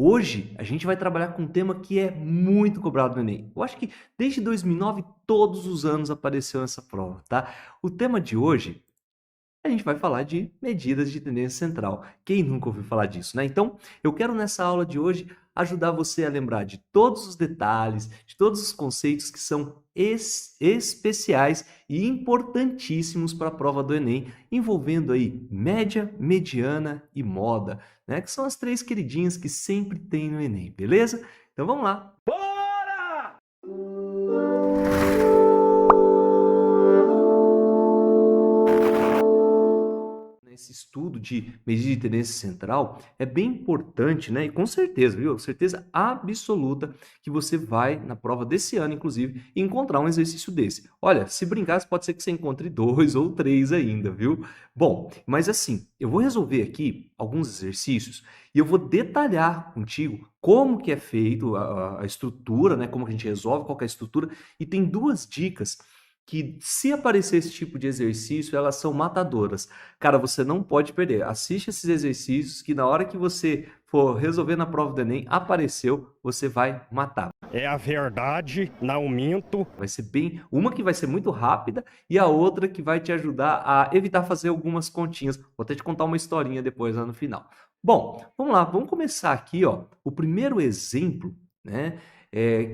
Hoje a gente vai trabalhar com um tema que é muito cobrado no Enem. Eu acho que desde 2009 todos os anos apareceu essa prova, tá? O tema de hoje a gente vai falar de medidas de tendência central. Quem nunca ouviu falar disso, né? Então, eu quero nessa aula de hoje ajudar você a lembrar de todos os detalhes, de todos os conceitos que são especiais e importantíssimos para a prova do Enem, envolvendo aí média, mediana e moda, né? Que são as três queridinhas que sempre tem no Enem, beleza? Então vamos lá. Esse estudo de medida de tendência central é bem importante, né? E com certeza, viu? Certeza absoluta que você vai, na prova desse ano, inclusive, encontrar um exercício desse. Olha, se brincar, pode ser que você encontre dois ou três ainda, viu? Bom, mas assim, eu vou resolver aqui alguns exercícios e eu vou detalhar contigo como que é feito a estrutura, né? Como que a gente resolve, qual que é a estrutura. E tem duas dicas que, se aparecer esse tipo de exercício, elas são matadoras. Cara, você não pode perder. Assiste esses exercícios que na hora que você for resolver na prova do Enem, apareceu, você vai matar. É a verdade, não minto. Vai ser bem, uma que vai ser muito rápida e a outra que vai te ajudar a evitar fazer algumas continhas. Vou até te contar uma historinha depois lá no final. Bom, vamos lá, vamos começar aqui, ó. O primeiro exemplo, né,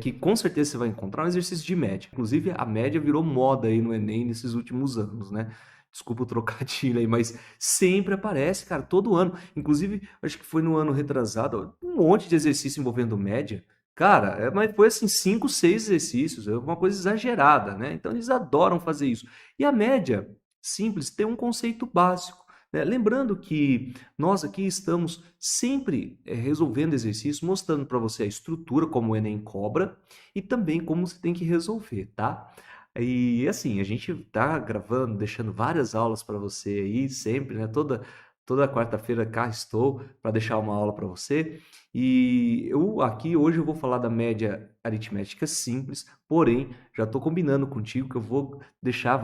que com certeza você vai encontrar é um exercício de média. Inclusive, a média virou moda aí no Enem nesses últimos anos, né? Desculpa o trocadilho aí, mas sempre aparece, cara, todo ano. Inclusive, acho que foi no ano retrasado, um monte de exercício envolvendo média. Cara, mas foi assim, 5, 6 exercícios, é uma coisa exagerada, né? Então eles adoram fazer isso. E a média simples tem um conceito básico, né? Lembrando que nós aqui estamos sempre resolvendo exercícios, mostrando para você a estrutura, como o Enem cobra, e também como você tem que resolver, tá? E assim, a gente tá gravando, deixando várias aulas para você aí, sempre, né? Toda quarta-feira cá estou para deixar uma aula para você. E eu aqui hoje eu vou falar da média aritmética simples, porém já estou combinando contigo que eu vou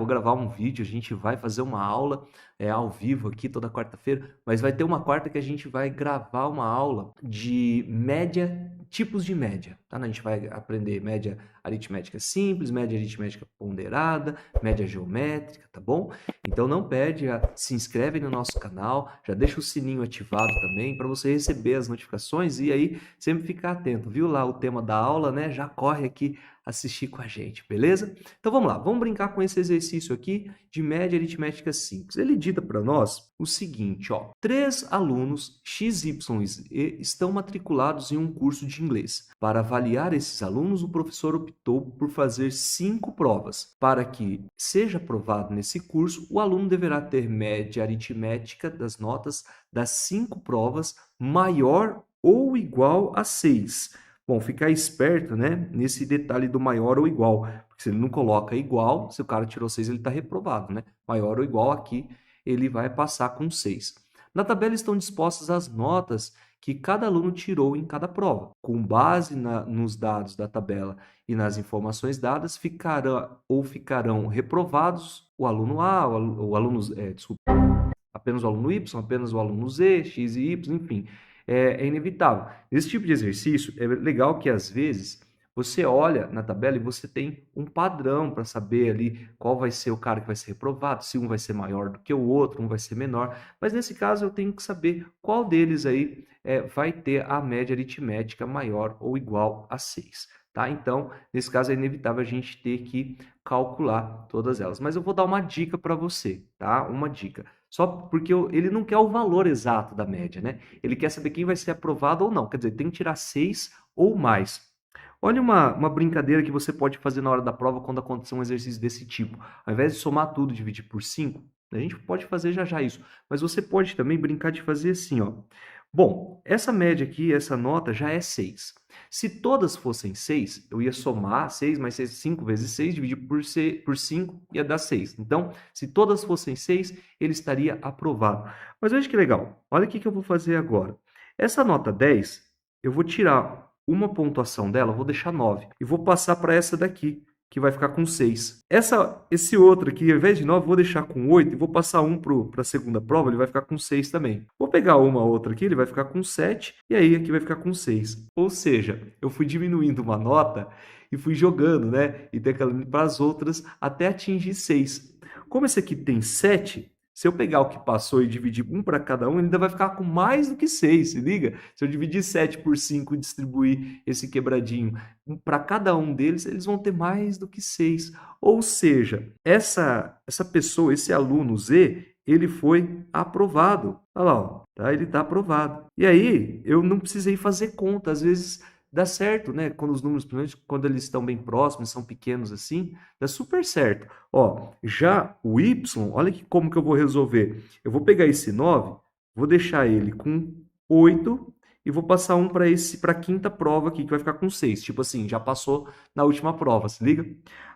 gravar um vídeo, a gente vai fazer uma aula ao vivo aqui toda quarta-feira, mas vai ter uma quarta que a gente vai gravar uma aula de média, tipos de média, tá? A gente vai aprender média aritmética simples, média aritmética ponderada, média geométrica, tá bom? Então não perde, se inscreve no nosso canal, já deixa o sininho ativado também para você receber as notificações e aí sempre ficar atento. Viu lá o tema da aula, né? Já corre aqui assistir com a gente, beleza? Então vamos lá, vamos brincar com esse exercício aqui de média aritmética simples. Ele dita para nós o seguinte, ó: 3 alunos X, Y e Z estão matriculados em um curso de inglês. Para avaliar esses alunos, o professor optou por fazer 5 provas. Para que seja aprovado nesse curso, o aluno deverá ter média aritmética das notas das 5 provas maior ou igual a 6. Bom, ficar esperto, né, nesse detalhe do maior ou igual, porque se ele não coloca igual, se o cara tirou 6, ele está reprovado, né? Maior ou igual aqui, ele vai passar com 6. Na tabela estão dispostas as notas que cada aluno tirou em cada prova. Com base nos dados da tabela e nas informações dadas, ficarão reprovados o aluno A, o aluno, desculpa, apenas o aluno Y, apenas o aluno Z, X e Y, enfim, é inevitável. Nesse tipo de exercício, é legal que às vezes você olha na tabela e você tem um padrão para saber ali qual vai ser o cara que vai ser reprovado, se um vai ser maior do que o outro, um vai ser menor. Mas nesse caso eu tenho que saber qual deles aí vai ter a média aritmética maior ou igual a 6. Tá? Então, nesse caso é inevitável a gente ter que calcular todas elas. Mas eu vou dar uma dica para você, tá? Uma dica. Só porque ele não quer o valor exato da média, né? Ele quer saber quem vai ser aprovado ou não. Quer dizer, tem que tirar 6 ou mais. Olha uma brincadeira que você pode fazer na hora da prova quando acontecer um exercício desse tipo. Ao invés de somar tudo e dividir por 5, a gente pode fazer já já isso. Mas você pode também brincar de fazer assim, ó. Bom, essa média aqui, essa nota já é 6. Se todas fossem 6, eu ia somar 6 mais 6, 5 vezes 6, dividir por 5, ia dar 6. Então, se todas fossem 6, ele estaria aprovado. Mas veja que legal. Olha o que eu vou fazer agora. Essa nota 10, eu vou tirar uma pontuação dela, vou deixar 9. E vou passar para essa daqui, que vai ficar com 6. Esse outro aqui, ao invés de 9, vou deixar com 8 e vou passar um para a segunda prova, ele vai ficar com 6 também. Vou pegar uma outra aqui, ele vai ficar com 7 e aí aqui vai ficar com 6. Ou seja, eu fui diminuindo uma nota e fui jogando, né? E decalando para as outras até atingir 6. Como esse aqui tem 7, se eu pegar o que passou e dividir um para cada um, ele ainda vai ficar com mais do que 6, se liga? Se eu dividir 7 por 5 e distribuir esse quebradinho para cada um deles, eles vão ter mais do que 6. Ou seja, essa pessoa, esse aluno Z, ele foi aprovado. Olha lá, ó, tá? Ele está aprovado. E aí, eu não precisei fazer conta. Às vezes dá certo, né? Quando os números, principalmente quando eles estão bem próximos, são pequenos assim, dá super certo. Ó, já o Y, olha que como que eu vou resolver. Eu vou pegar esse 9, vou deixar ele com 8 e vou passar um para a quinta prova aqui, que vai ficar com 6. Tipo assim, já passou na última prova, se liga?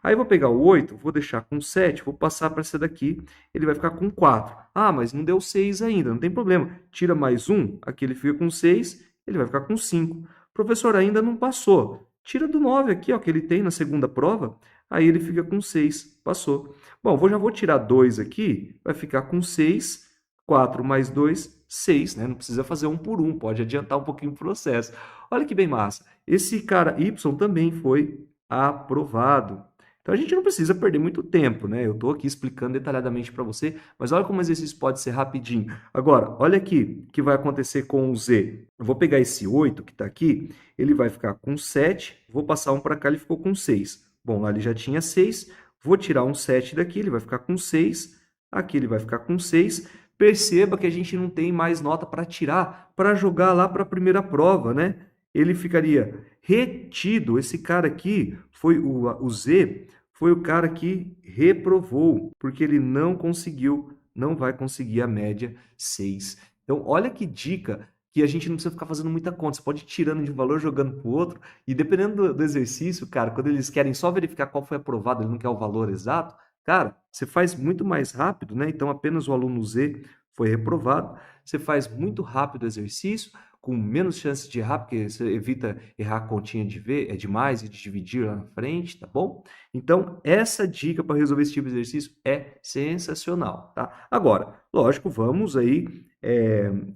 Aí eu vou pegar o 8, vou deixar com 7, vou passar para essa daqui, ele vai ficar com 4. Ah, mas não deu 6 ainda, não tem problema. Tira mais um, aqui ele fica com 6, ele vai ficar com 5. Professor, ainda não passou. Tira do 9 aqui, ó, que ele tem na segunda prova, aí ele fica com 6. Passou. Bom, já vou tirar 2 aqui, vai ficar com 6. 4 mais 2, 6, né? Não precisa fazer um por um, pode adiantar um pouquinho o processo. Olha que bem massa. Esse cara Y também foi aprovado. Então a gente não precisa perder muito tempo, né? Eu estou aqui explicando detalhadamente para você, mas olha como o exercício pode ser rapidinho. Agora, olha aqui o que vai acontecer com o Z. Eu vou pegar esse 8 que está aqui, ele vai ficar com 7, vou passar um para cá, ele ficou com 6. Bom, lá ele já tinha 6, vou tirar um 7 daqui, ele vai ficar com 6, aqui ele vai ficar com 6. Perceba que a gente não tem mais nota para tirar, para jogar lá para a primeira prova, né? Ele ficaria retido. Esse cara aqui, foi o Z, foi o cara que reprovou, porque ele não conseguiu, não vai conseguir a média 6. Então, olha que dica que a gente não precisa ficar fazendo muita conta. Você pode ir tirando de um valor, jogando para o outro, e dependendo do exercício, cara, quando eles querem só verificar qual foi aprovado, ele não quer o valor exato, cara, você faz muito mais rápido, né? Então, apenas o aluno Z foi reprovado. Você faz muito rápido o exercício, com menos chances de errar, porque você evita errar a continha de mais e de dividir lá na frente, tá bom? Então, essa dica para resolver esse tipo de exercício é sensacional, tá? Agora, lógico, vamos aí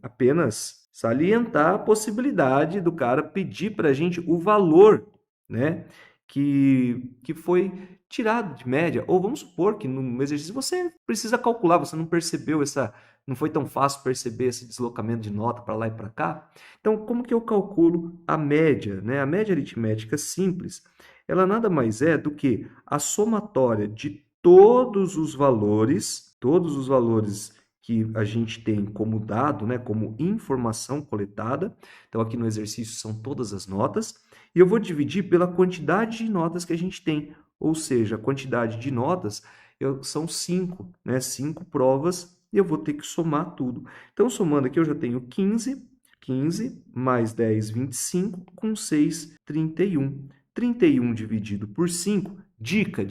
apenas salientar a possibilidade do cara pedir para a gente o valor, né? Que foi tirado de média, ou vamos supor que no exercício você precisa calcular, você não percebeu não foi tão fácil perceber esse deslocamento de nota para lá e para cá. Então, como que eu calculo a média, né? A média aritmética simples, ela nada mais é do que a somatória de todos os valores que a gente tem como dado, né, como informação coletada. Então, aqui no exercício são todas as notas, e eu vou dividir pela quantidade de notas que a gente tem, ou seja, a quantidade de notas são 5, né, 5 provas, e eu vou ter que somar tudo. Então, somando aqui, eu já tenho 15 mais 10, 25, com 6, 31. 31 dividido por 5, dica,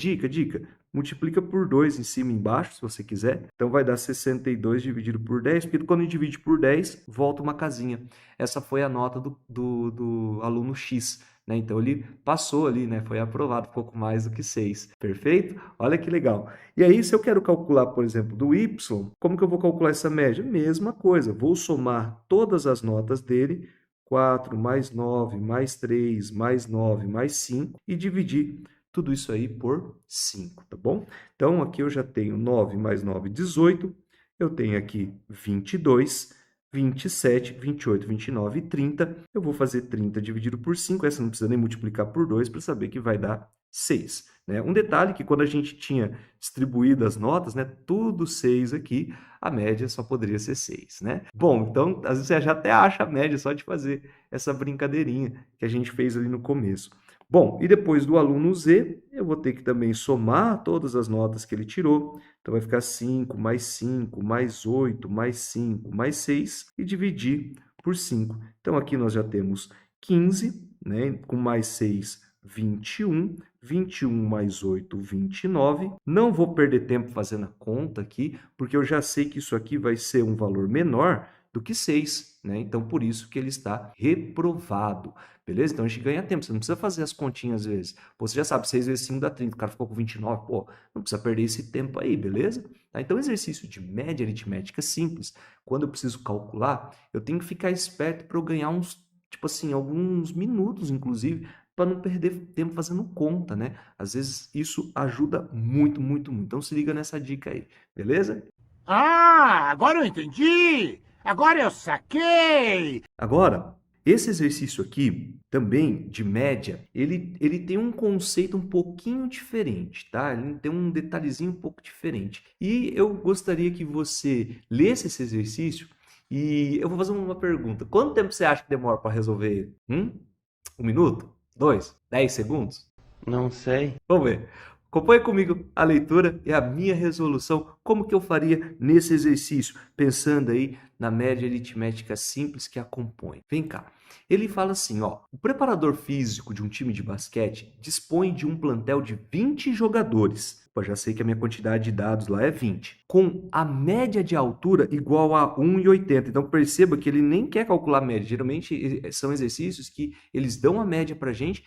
multiplica por 2 em cima e embaixo, se você quiser. Então, vai dar 62 dividido por 10, porque quando a gente divide por 10, volta uma casinha. Essa foi a nota do aluno X, né? Então, ele passou ali, né? Foi aprovado, pouco mais do que 6. Perfeito? Olha que legal. E aí, se eu quero calcular, por exemplo, do Y, como que eu vou calcular essa média? Mesma coisa, vou somar todas as notas dele, 4 mais 9, mais 3, mais 9, mais 5, e dividir tudo isso aí por 5, tá bom? Então, aqui eu já tenho 9 mais 9, 18. Eu tenho aqui 22, 27, 28, 29 e 30. Eu vou fazer 30 dividido por 5. Essa não precisa nem multiplicar por 2 para saber que vai dar 6. Né? Um detalhe que quando a gente tinha distribuído as notas, né, tudo 6 aqui, a média só poderia ser 6. Né? Bom, então às vezes você já até acha a média só de fazer essa brincadeirinha que a gente fez ali no começo. Bom, e depois do aluno Z, eu vou ter que também somar todas as notas que ele tirou. Então, vai ficar 5, mais 8, mais 5, mais 6 e dividir por 5. Então, aqui nós já temos 15, né? Com mais 6, 21. 21 mais 8, 29. Não vou perder tempo fazendo a conta aqui, porque eu já sei que isso aqui vai ser um valor menor do que 6, né? Então, por isso que ele está reprovado, beleza? Então, a gente ganha tempo, você não precisa fazer as continhas às vezes. Pô, você já sabe, 6 vezes 5 dá 30, o cara ficou com 29, pô, não precisa perder esse tempo aí, beleza? Tá? Então, exercício de média aritmética simples, quando eu preciso calcular, eu tenho que ficar esperto para eu ganhar uns, tipo assim, alguns minutos, inclusive, para não perder tempo fazendo conta, né? Às vezes isso ajuda muito, muito, muito. Então se liga nessa dica aí, beleza? Ah, agora eu entendi! Agora eu saquei! Agora, esse exercício aqui, também de média, ele tem um conceito um pouquinho diferente, tá? Ele tem um detalhezinho um pouco diferente. E eu gostaria que você lesse esse exercício e eu vou fazer uma pergunta. Quanto tempo você acha que demora para resolver ele? 1 minuto? 2? 10 segundos? Não sei. Vamos ver. Acompanhe comigo a leitura e a minha resolução, como que eu faria nesse exercício, pensando aí na média aritmética simples que a compõe. Vem cá. Ele fala assim, ó, o preparador físico de um time de basquete dispõe de um plantel de 20 jogadores. Pô, já sei que a minha quantidade de dados lá é 20. Com a média de altura igual a 1,80. Então perceba que ele nem quer calcular a média. Geralmente são exercícios que eles dão a média para a gente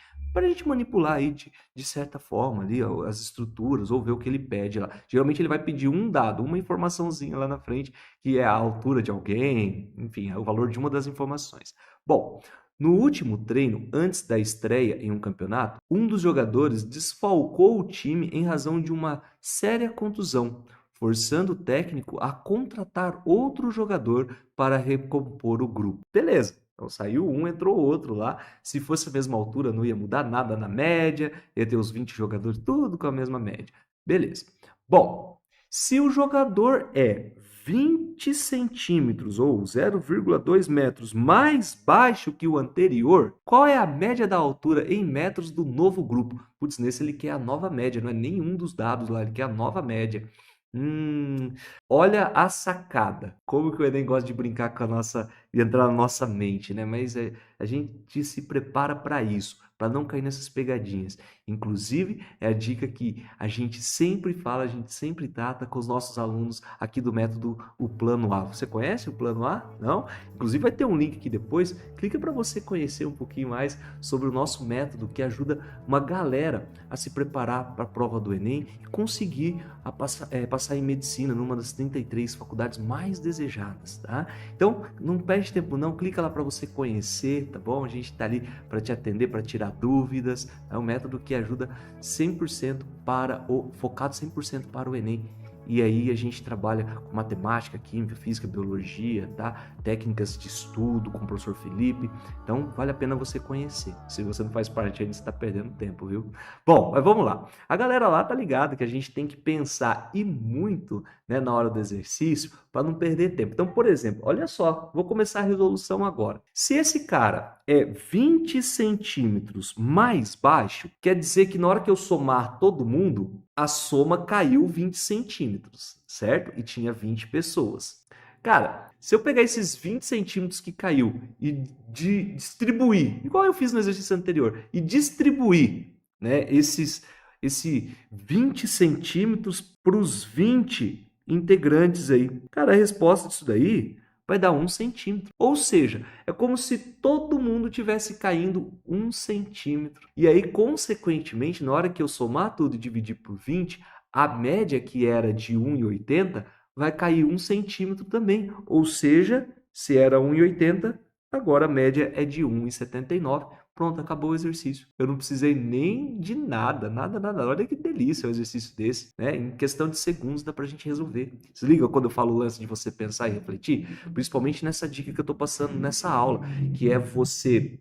manipular aí de certa forma ali ó, as estruturas ou ver o que ele pede lá. Geralmente ele vai pedir um dado, uma informaçãozinha lá na frente, que é a altura de alguém, enfim, é o valor de uma das informações. Bom, no último treino, antes da estreia em um campeonato, um dos jogadores desfalcou o time em razão de uma séria contusão, forçando o técnico a contratar outro jogador para recompor o grupo. Beleza. Então saiu um, entrou outro lá. Se fosse a mesma altura, não ia mudar nada na média, ia ter os 20 jogadores, tudo com a mesma média. Beleza. Bom, se o jogador é 20 centímetros ou 0,2 metros mais baixo que o anterior, qual é a média da altura em metros do novo grupo? Putz, nesse ele quer a nova média, não é nenhum dos dados lá, ele quer a nova média. Olha a sacada. Como que o Enem gosta de brincar com a nossa e entrar na nossa mente, né? Mas a gente se prepara para isso, para não cair nessas pegadinhas. Inclusive, é a dica que a gente sempre fala, a gente sempre trata com os nossos alunos aqui do método o Plano A. Você conhece o Plano A? Não? Inclusive vai ter um link aqui depois. Clica para você conhecer um pouquinho mais sobre o nosso método que ajuda uma galera a se preparar para a prova do Enem e conseguir passar em medicina numa das 33 faculdades mais desejadas, tá? Então, não perde tempo não, clica lá para você conhecer, tá bom? A gente tá ali para te atender, para tirar dúvidas. É um método que ajuda 100% focado 100% para o Enem. E aí a gente trabalha com matemática, química, física, biologia, tá? Técnicas de estudo com o professor Felipe. Então, vale a pena você conhecer. Se você não faz parte ainda, você está perdendo tempo, viu? Bom, mas vamos lá. A galera lá tá ligada que a gente tem que pensar e muito, né, na hora do exercício para não perder tempo. Então, por exemplo, olha só, vou começar a resolução agora. Se esse cara é 20 centímetros mais baixo, quer dizer que na hora que eu somar todo mundo, a soma caiu 20 centímetros, certo? E tinha 20 pessoas. Cara, se eu pegar esses 20 centímetros que caiu e distribuir, igual eu fiz no exercício anterior, e distribuir, né, esse 20 centímetros para os 20 integrantes aí. Cara, a resposta disso daí vai dar 1 centímetro. Ou seja, é como se todo mundo tivesse caindo 1 centímetro. E aí, consequentemente, na hora que eu somar tudo e dividir por 20, a média que era de 1,80 vai cair 1 centímetro também. Ou seja, se era 1,80, agora a média é de 1,79. Pronto, acabou o exercício. Eu não precisei nem de nada, nada, nada. Olha que delícia um exercício desse, né? Em questão de segundos dá pra gente resolver. Se liga quando eu falo o lance de você pensar e refletir, principalmente nessa dica que eu tô passando nessa aula, que é você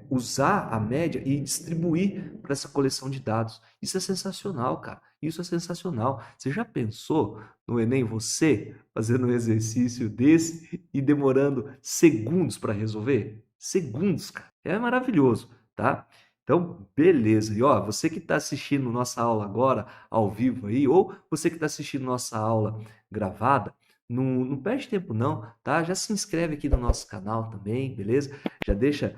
usar a média e distribuir para essa coleção de dados. Isso é sensacional, cara. Isso é sensacional. Você já pensou no Enem, você fazendo um exercício desse e demorando segundos para resolver? Segundos, cara. É maravilhoso, tá? Então, beleza. E ó, você que está assistindo nossa aula agora, ao vivo aí, ou você que está assistindo nossa aula gravada, não perde tempo não, tá? Já se inscreve aqui no nosso canal também, beleza? Já deixa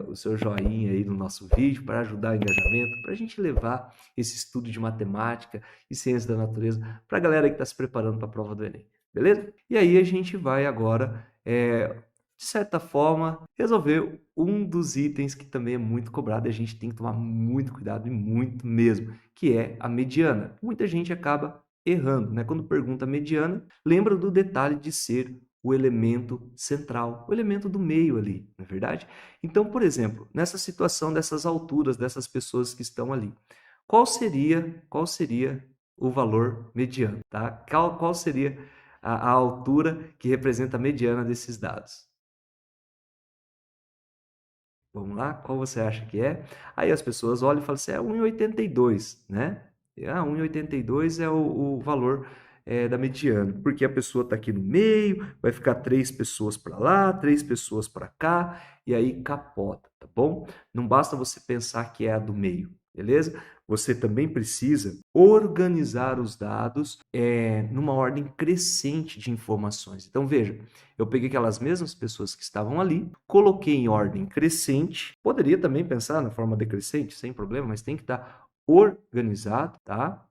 o seu joinha aí no nosso vídeo para ajudar o engajamento, para a gente levar esse estudo de matemática e ciência da natureza para a galera que está se preparando para a prova do Enem. beleza? E aí a gente vai agora, de certa forma, resolver um dos itens que também é muito cobrado e a gente tem que tomar muito cuidado e muito mesmo, que é a mediana. Muita gente acaba errando, né? Quando pergunta mediana, lembra do detalhe de ser o elemento central, o elemento do meio ali, não é verdade? Então, por exemplo, nessa situação dessas alturas, dessas pessoas que estão ali, qual seria o valor mediano, tá? Qual seria a altura que representa a mediana desses dados? Vamos lá? Qual você acha que é? Aí as pessoas olham e falam assim, é 1,82, né? 1,82 é o valor da mediana, porque a pessoa está aqui no meio, vai ficar 3 pessoas para lá, 3 pessoas para cá, e aí capota, tá bom? Não basta você pensar que é a do meio, beleza? Você também precisa organizar os dados numa ordem crescente de informações. Então, veja, eu peguei aquelas mesmas pessoas que estavam ali, coloquei em ordem crescente. Poderia também pensar na forma decrescente, sem problema, mas tem que estar organizado, tá?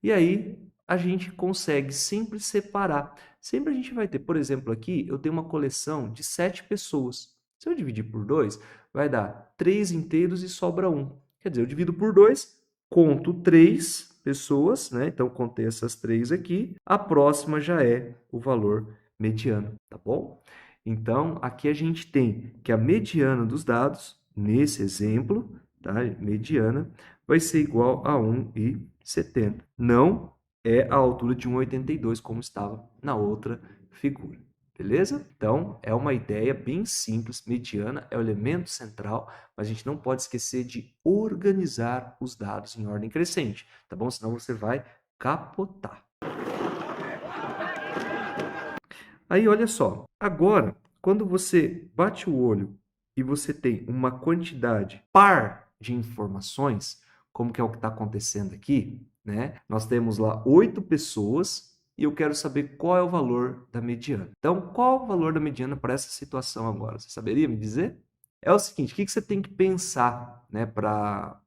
E aí a gente consegue sempre separar. Sempre a gente vai ter, por exemplo, aqui eu tenho uma coleção de 7 pessoas. Se eu dividir por 2, vai dar 3 inteiros e sobra 1. Quer dizer, eu divido por 2, conto 3 pessoas, né? Então contei essas 3 aqui. A próxima já é o valor mediano, tá bom? Então, aqui a gente tem que a mediana dos dados, nesse exemplo, tá? Mediana, vai ser igual a 1,70. Não é a altura de 1,82, como estava na outra figura. Beleza? Então, é uma ideia bem simples. Mediana é o elemento central, mas a gente não pode esquecer de organizar os dados em ordem crescente, tá bom? Senão você vai capotar. Aí, olha só, agora, quando você bate o olho e você tem uma quantidade par de informações, como que é o que está acontecendo aqui, né? Nós temos lá 8 pessoas e eu quero saber qual é o valor da mediana. Então, qual é o valor da mediana para essa situação agora? Você saberia me dizer? É o seguinte, o que você tem que pensar, né, para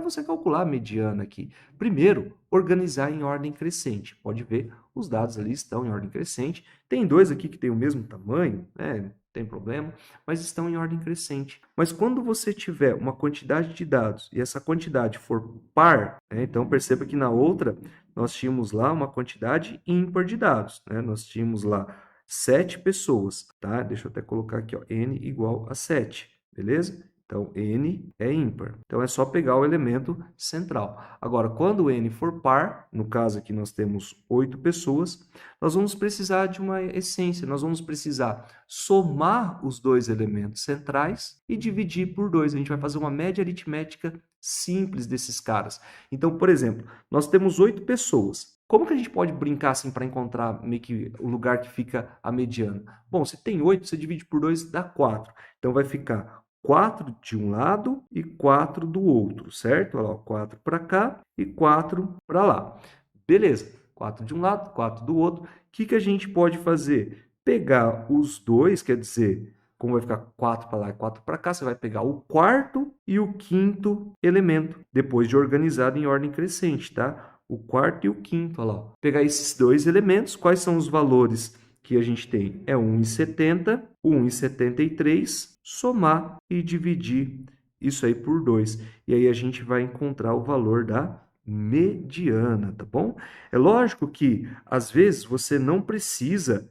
você calcular a mediana aqui? Primeiro, organizar em ordem crescente. Pode ver, os dados ali estão em ordem crescente. Tem 2 aqui que têm o mesmo tamanho, né? Não tem problema, mas estão em ordem crescente. Mas quando você tiver uma quantidade de dados e essa quantidade for par, né? Então perceba que na outra nós tínhamos lá uma quantidade ímpar de dados, né? Nós tínhamos lá 7 pessoas, tá? Deixa eu até colocar aqui, ó, n igual a 7, beleza? Então, n é ímpar. Então, é só pegar o elemento central. Agora, quando o n for par, no caso aqui nós temos 8 pessoas, nós vamos precisar de uma essência. Nós vamos precisar somar os 2 elementos centrais e dividir por 2. A gente vai fazer uma média aritmética simples desses caras. Então, por exemplo, nós temos 8 pessoas. Como que a gente pode brincar assim para encontrar meio que o lugar que fica a mediana? Bom, se tem 8, você divide por 2, dá 4. Então, vai ficar 4 de um lado e 4 do outro, certo? Olha lá, 4 para cá e 4 para lá. Beleza, 4 de um lado, 4 do outro. O que a gente pode fazer? Pegar os dois, quer dizer, como vai ficar 4 para lá e 4 para cá, você vai pegar o quarto e o quinto elemento, depois de organizado em ordem crescente, tá? O quarto e o quinto, olha lá. Pegar esses 2 elementos, quais são os valores que a gente tem? É 1,70, 1,73, somar e dividir isso aí por 2. E aí a gente vai encontrar o valor da mediana, tá bom? É lógico que, às vezes, você não precisa,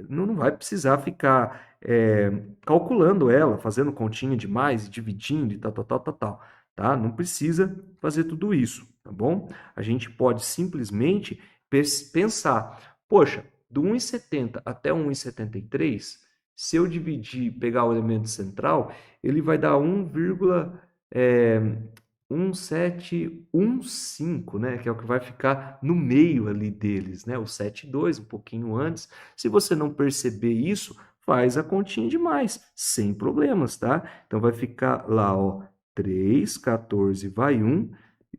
não vai precisar ficar calculando ela, fazendo continha demais, dividindo e tal, tá? Não precisa fazer tudo isso, tá bom? A gente pode simplesmente pensar, poxa, do 1,70 até 1,73, se eu dividir, pegar o elemento central, ele vai dar 1,1715, né? Que é o que vai ficar no meio ali deles, né? O 7,2, um pouquinho antes. Se você não perceber isso, faz a continha demais, sem problemas, tá? Então vai ficar lá, ó, 3, 14, vai 1,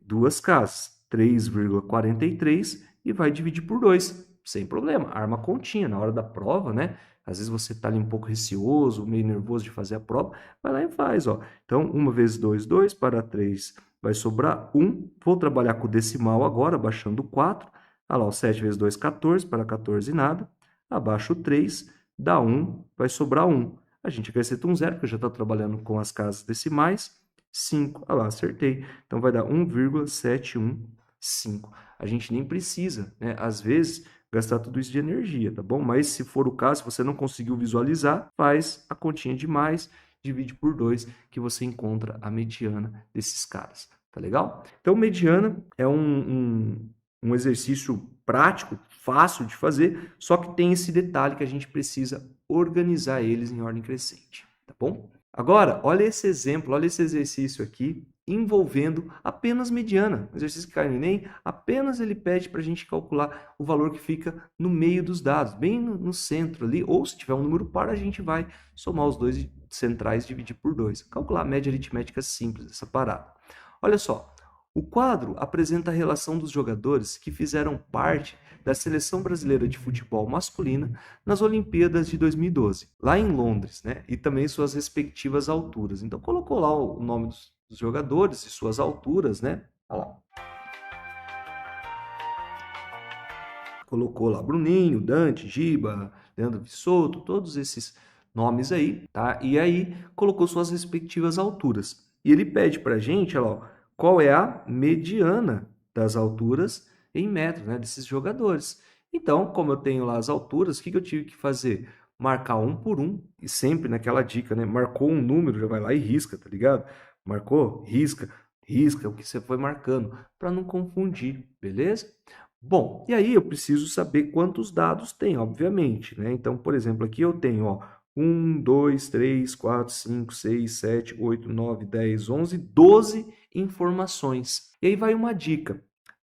2 casas, 3,43 e vai dividir por 2, sem problema. Arma continha na hora da prova, né? Às vezes você está ali um pouco receoso, meio nervoso de fazer a prova, vai lá e faz, ó. Então, 1 vezes 2, 2, para 3 vai sobrar 1. Vou trabalhar com o decimal agora, baixando 4. Olha lá, o 7 vezes 2, 14, para 14 nada. Abaixo o 3, dá 1, vai sobrar 1. A gente acrescenta um zero, porque eu já estou trabalhando com as casas decimais. 5, olha lá, acertei. Então, vai dar 1,715. A gente nem precisa, né? Às vezes, gastar tudo isso de energia, tá bom? Mas se for o caso, se você não conseguiu visualizar, faz a continha de mais, divide por 2, que você encontra a mediana desses caras. Tá legal? Então, mediana é um exercício prático, fácil de fazer, só que tem esse detalhe que a gente precisa organizar eles em ordem crescente, tá bom? Agora, olha esse exemplo, olha esse exercício aqui, envolvendo apenas mediana. O exercício que cai no Enem, apenas ele pede para a gente calcular o valor que fica no meio dos dados, bem no centro ali, ou se tiver um número par, a gente vai somar os dois centrais e dividir por 2. Calcular a média aritmética simples dessa parada. Olha só, o quadro apresenta a relação dos jogadores que fizeram parte da seleção brasileira de futebol masculina nas Olimpíadas de 2012, lá em Londres, né? E também suas respectivas alturas. Então colocou lá o nome dos jogadores e suas alturas, né? Olha lá. Colocou lá Bruninho, Dante, Giba, Leandro Vissoto, todos esses nomes aí, tá? E aí colocou suas respectivas alturas. E ele pede pra gente, olha lá, qual é a mediana das alturas em metros, né, desses jogadores. Então, como eu tenho lá as alturas, o que eu tive que fazer? Marcar um por um, e sempre naquela dica, né? Marcou um número, já vai lá e risca, tá ligado? Marcou? Risca. Risca o que você foi marcando, para não confundir, beleza? Bom, e aí eu preciso saber quantos dados tem, obviamente, né? Então, por exemplo, aqui eu tenho, ó, 1, 2, 3, 4, 5, 6, 7, 8, 9, 10, 11, 12 informações. E aí vai uma dica.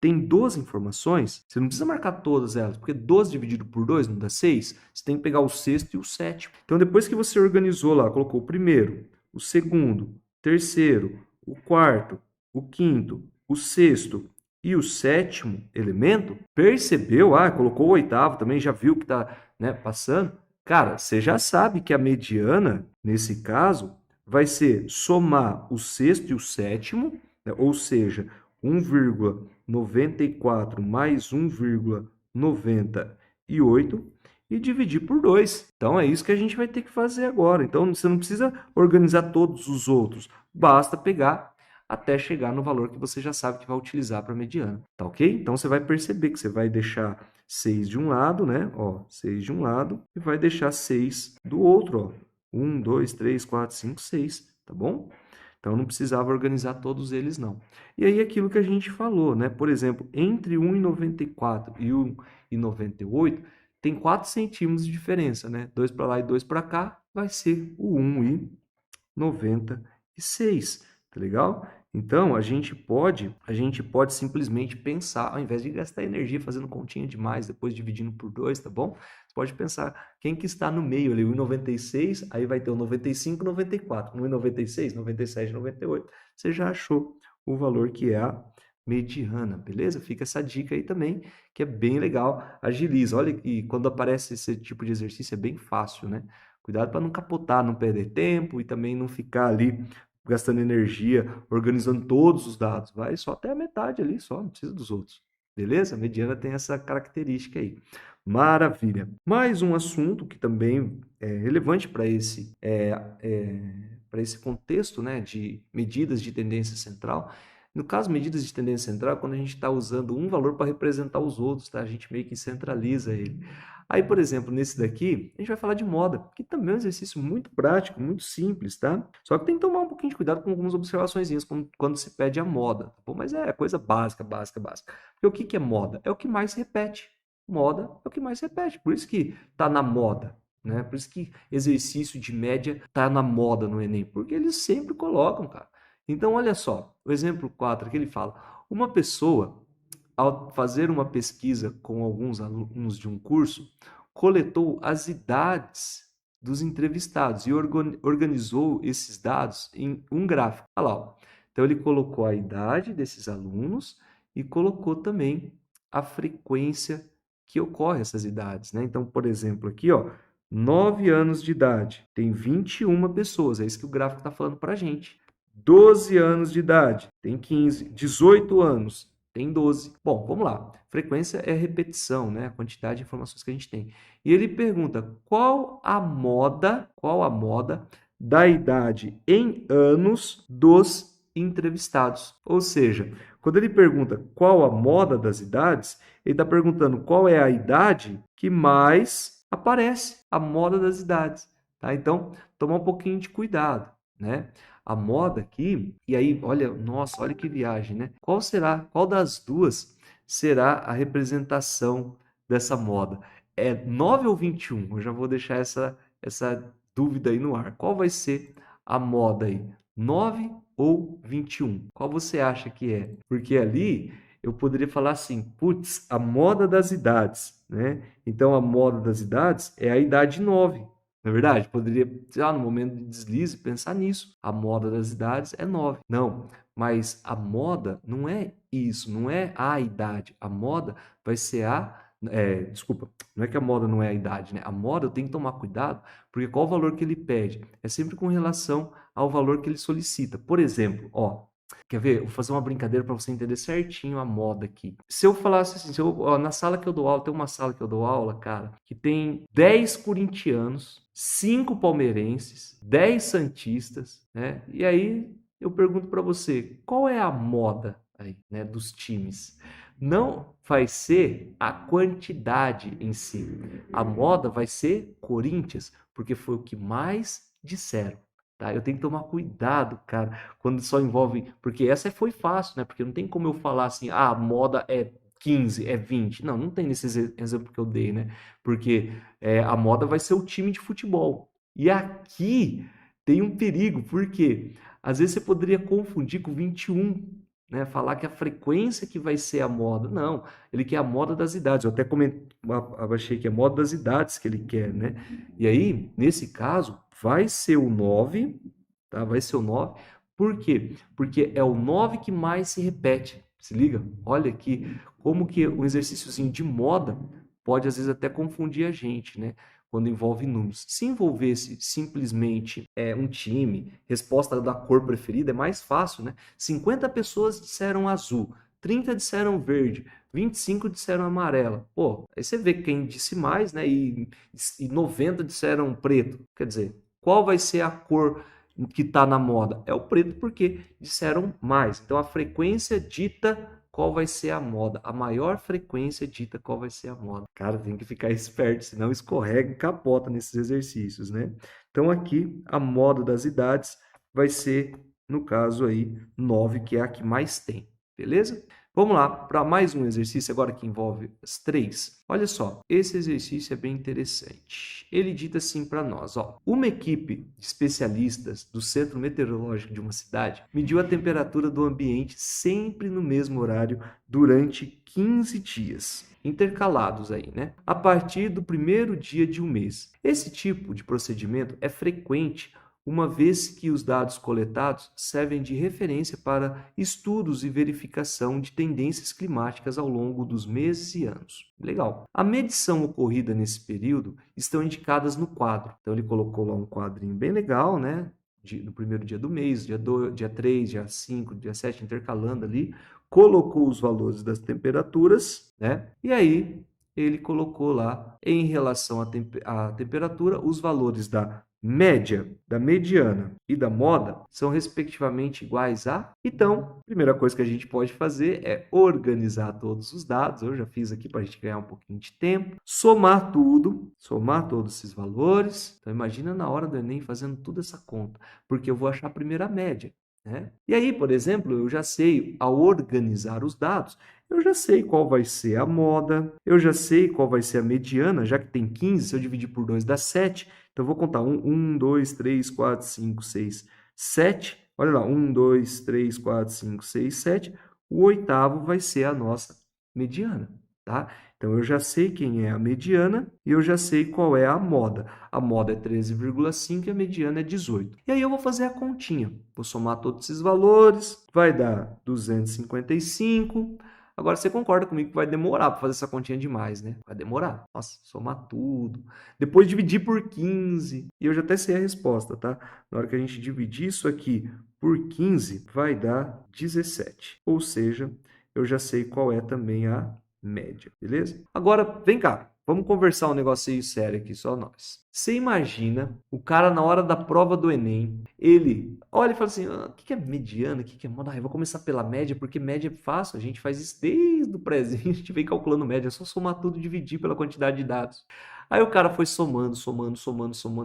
Tem 12 informações, você não precisa marcar todas elas, porque 12 dividido por 2 não dá 6. Você tem que pegar o sexto e o sétimo. Então, depois que você organizou lá, colocou o primeiro, o segundo, o terceiro, o quarto, o quinto, o sexto e o sétimo elemento, percebeu? Colocou o oitavo também, já viu que está, né, passando. Cara, você já sabe que a mediana, nesse caso, vai ser somar o sexto e o sétimo, né, ou seja, 1,94 mais 1,98 e dividir por 2. Então, é isso que a gente vai ter que fazer agora. Então, você não precisa organizar todos os outros. Basta pegar até chegar no valor que você já sabe que vai utilizar para a mediana. Tá ok? Então, você vai perceber que você vai deixar 6 de um lado, né? Ó, 6 de um lado e vai deixar 6 do outro, ó. 1, 2, 3, 4, 5, 6. Tá bom? Então, não precisava organizar todos eles, não. E aí, aquilo que a gente falou, né? Por exemplo, entre 1,94 e 1,98, tem 4 centímetros de diferença, né? 2 para lá e 2 para cá, vai ser o 1,96. Tá legal? Então, a gente pode simplesmente pensar, ao invés de gastar energia fazendo continha demais, depois dividindo por 2, tá bom? Você pode pensar, quem que está no meio ali, o 1,96, aí vai ter o 95, 94, 1,96, 97, 98. Você já achou o valor que é a mediana, beleza? Fica essa dica aí também, que é bem legal. Agiliza. Olha, e quando aparece esse tipo de exercício é bem fácil, né? Cuidado para não capotar, não perder tempo e também não ficar ali gastando energia, organizando todos os dados. Vai só até a metade ali, só, não precisa dos outros. Beleza? A mediana tem essa característica aí. Maravilha. Mais um assunto que também é relevante para para esse contexto, né, de medidas de tendência central. No caso, medidas de tendência central, quando a gente está usando um valor para representar os outros, tá? A gente meio que centraliza ele. Aí, por exemplo, nesse daqui, a gente vai falar de moda, que também é um exercício muito prático, muito simples, tá? Só que tem que tomar um pouquinho de cuidado com algumas observações quando se pede a moda, tá bom? Mas é coisa básica, básica, básica. Porque o que é moda? É o que mais se repete. Moda é o que mais se repete. Por isso que tá na moda, né? Por isso que exercício de média tá na moda no Enem, porque eles sempre colocam, cara. Então, olha só, o exemplo 4 que ele fala: uma pessoa, ao fazer uma pesquisa com alguns alunos de um curso, coletou as idades dos entrevistados e organizou esses dados em um gráfico. Olha lá, ó. Então ele colocou a idade desses alunos e colocou também a frequência que ocorre essas idades, né? Então, por exemplo, aqui, ó, 9 anos de idade, tem 21 pessoas, é isso que o gráfico está falando para a gente. 12 anos de idade, tem 15. 18 anos, Tem 12. Bom, vamos lá. Frequência é repetição, né? A quantidade de informações que a gente tem. E ele pergunta qual a moda da idade em anos dos entrevistados. Ou seja, quando ele pergunta qual a moda das idades, ele está perguntando qual é a idade que mais aparece, a moda das idades. Tá? Então, tomar um pouquinho de cuidado, né? A moda aqui, e aí, olha, nossa, olha que viagem, né? Qual das duas será a representação dessa moda? É 9 ou 21? Eu já vou deixar essa dúvida aí no ar. Qual vai ser a moda aí? 9 ou 21? Qual você acha que é? Porque ali eu poderia falar assim, putz, a moda das idades, né? Então a moda das idades é a idade 9. Não é verdade? Poderia, no momento de deslize, pensar nisso. A moda das idades é 9. Não, mas a moda não é isso, não é a idade. A moda vai ser desculpa, não é que a moda não é a idade, né? A moda eu tenho que tomar cuidado, porque qual o valor que ele pede? É sempre com relação ao valor que ele solicita. Por exemplo, ó, quer ver? Vou fazer uma brincadeira para você entender certinho a moda aqui. Se eu falasse assim, na sala que eu dou aula, tem uma sala que eu dou aula, cara, que tem 10 corintianos, 5 palmeirenses, 10 santistas, né? E aí eu pergunto para você, qual é a moda aí, né, dos times? Não vai ser a quantidade em si. A moda vai ser Corinthians, porque foi o que mais disseram. Tá? Eu tenho que tomar cuidado, cara, quando só envolve. Porque essa foi fácil, né? Porque não tem como eu falar assim, a moda é 15, é 20. Não, não tem nesse exemplo que eu dei, né? Porque a moda vai ser o time de futebol. E aqui tem um perigo, porque às vezes você poderia confundir com 21, né? Falar que a frequência que vai ser a moda. Não, ele quer a moda das idades. Eu até achei que é a moda das idades que ele quer, né? E aí, nesse caso, vai ser o 9, tá? Vai ser o 9. Por quê? Porque é o 9 que mais se repete. Se liga? Olha aqui como que um exercíciozinho de moda pode às vezes até confundir a gente, né? Quando envolve números. Se envolvesse simplesmente um time, resposta da cor preferida, é mais fácil, né? 50 pessoas disseram azul, 30 disseram verde, 25 disseram amarela. Pô, aí você vê quem disse mais, né? E 90 disseram preto. Quer dizer, qual vai ser a cor que está na moda? É o preto porque disseram mais. Então a frequência dita qual vai ser a moda. A maior frequência dita qual vai ser a moda. Cara, tem que ficar esperto, senão escorrega e capota nesses exercícios, né? Então aqui a moda das idades vai ser, no caso aí, 9, que é a que mais tem. Beleza? Vamos lá para mais um exercício agora que envolve as 3. Olha só, esse exercício é bem interessante. Ele dita assim para nós, ó, uma equipe de especialistas do Centro Meteorológico de uma cidade mediu a temperatura do ambiente sempre no mesmo horário durante 15 dias. Intercalados aí, né? A partir do primeiro dia de um mês. Esse tipo de procedimento é frequente, uma vez que os dados coletados servem de referência para estudos e verificação de tendências climáticas ao longo dos meses e anos. Legal. A medição ocorrida nesse período estão indicadas no quadro. Então ele colocou lá um quadrinho bem legal, né? No primeiro dia do mês, dia 2, dia 3, dia 5, dia 7, intercalando ali, colocou os valores das temperaturas, né? E aí ele colocou lá, em relação à temperatura, os valores da média, da mediana e da moda são respectivamente iguais a... Então, a primeira coisa que a gente pode fazer é organizar todos os dados. Eu já fiz aqui para a gente ganhar um pouquinho de tempo. Somar tudo, somar todos esses valores. Então, imagina na hora do Enem fazendo toda essa conta, porque eu vou achar a primeira média, né? E aí, por exemplo, eu já sei, ao organizar os dados, eu já sei qual vai ser a moda, eu já sei qual vai ser a mediana, já que tem 15, se eu dividir por 2 dá 7. Então, eu vou contar 1, 2, 3, 4, 5, 6, 7. Olha lá, 1, 2, 3, 4, 5, 6, 7. O oitavo vai ser a nossa mediana, tá? Então, eu já sei quem é a mediana e eu já sei qual é a moda. A moda é 13,5 e a mediana é 18. E aí eu vou fazer a continha. Vou somar todos esses valores, vai dar 255. Agora, você concorda comigo que vai demorar para fazer essa continha demais, né? Vai demorar. Nossa, somar tudo. Depois dividir por 15. E eu já até sei a resposta, tá? Na hora que a gente dividir isso aqui por 15, vai dar 17. Ou seja, eu já sei qual é também a média, beleza? Agora, vem cá. Vamos conversar um negocinho sério aqui, só nós. Você imagina o cara na hora da prova do Enem, ele olha e fala assim, o que é mediana, o que é moda? Eu vou começar pela média, porque média é fácil, a gente faz isso desde o prézinho, a gente vem calculando média, é só somar tudo e dividir pela quantidade de dados. Aí o cara foi somando,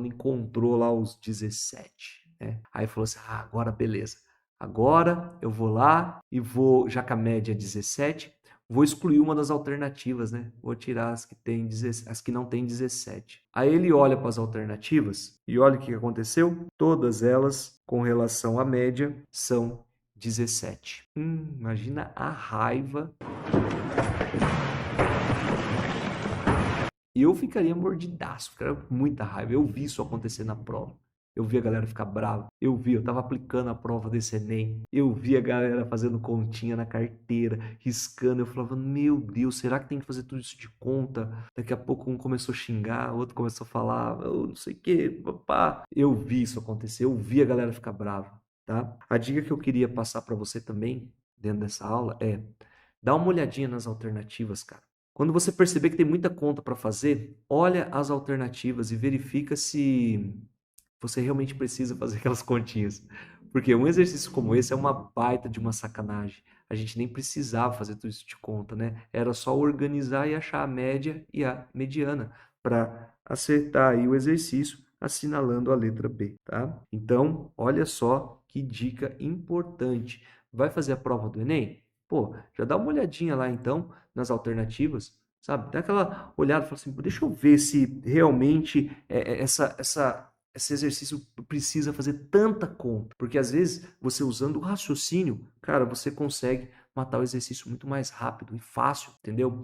encontrou lá os 17, né? Aí falou assim, agora beleza, agora eu vou lá e vou, já que a média é 17, vou excluir uma das alternativas, né? Vou tirar as que não tem 17. Aí ele olha para as alternativas e olha o que aconteceu. Todas elas, com relação à média, são 17. Imagina a raiva. E eu ficaria mordidaço, ficaria com muita raiva. Eu vi isso acontecer na prova. Eu vi a galera ficar brava. Eu tava aplicando a prova desse Enem. Eu vi a galera fazendo continha na carteira, riscando. Eu falava, meu Deus, será que tem que fazer tudo isso de conta? Daqui a pouco um começou a xingar, o outro começou a falar, eu não sei o que, papá. Eu vi isso acontecer, eu vi a galera ficar brava, tá? A dica que eu queria passar para você também, dentro dessa aula, é dá uma olhadinha nas alternativas, cara. Quando você perceber que tem muita conta para fazer, olha as alternativas e verifica se você realmente precisa fazer aquelas continhas. Porque um exercício como esse é uma baita de uma sacanagem. A gente nem precisava fazer tudo isso de conta, né? Era só organizar e achar a média e a mediana para acertar aí o exercício assinalando a letra B, tá? Então, olha só que dica importante. Vai fazer a prova do Enem? Pô, já dá uma olhadinha lá então nas alternativas, sabe? Dá aquela olhada e fala assim, deixa eu ver se realmente esse exercício precisa fazer tanta conta, porque às vezes você usando o raciocínio, cara, você consegue matar o exercício muito mais rápido e fácil, entendeu?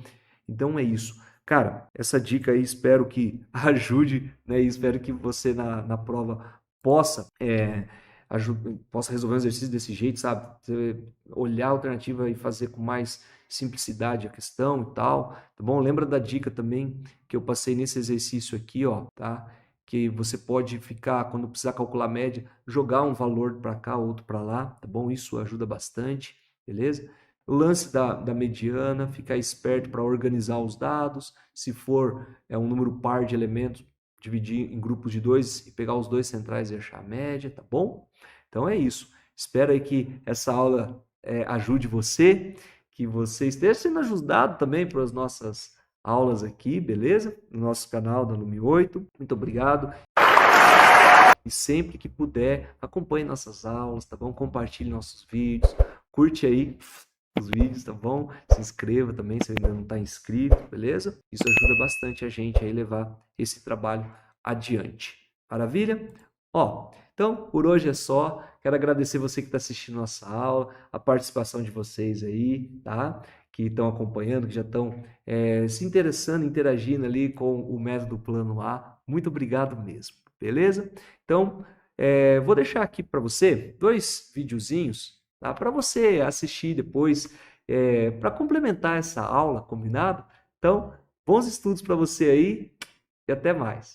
Então é isso. Cara, essa dica aí espero que ajude, né? E espero que você na prova possa, possa resolver um exercício desse jeito, sabe? Você olhar a alternativa e fazer com mais simplicidade a questão e tal, tá bom? Lembra da dica também que eu passei nesse exercício aqui, ó, tá? Que você pode ficar, quando precisar calcular a média, jogar um valor para cá, outro para lá, tá bom? Isso ajuda bastante, beleza? O lance da mediana, ficar esperto para organizar os dados, se for um número par de elementos, dividir em grupos de dois e pegar os dois centrais e achar a média, tá bom? Então é isso. Espero aí que essa aula ajude você, que você esteja sendo ajudado também pelas nossas aulas aqui, beleza? No nosso canal da Lumi 8. Muito obrigado. E sempre que puder, acompanhe nossas aulas, tá bom? Compartilhe nossos vídeos, curte aí os vídeos, tá bom? Se inscreva também se ainda não está inscrito, beleza? Isso ajuda bastante a gente a levar esse trabalho adiante. Maravilha? Ó, então por hoje é só. Quero agradecer você que está assistindo nossa aula, a participação de vocês aí, tá? Que estão acompanhando, que já estão se interessando, interagindo ali com o método Plano A. Muito obrigado mesmo, beleza? Então, vou deixar aqui para você 2 videozinhos, tá? Para você assistir depois, para complementar essa aula, combinado? Então, bons estudos para você aí e até mais.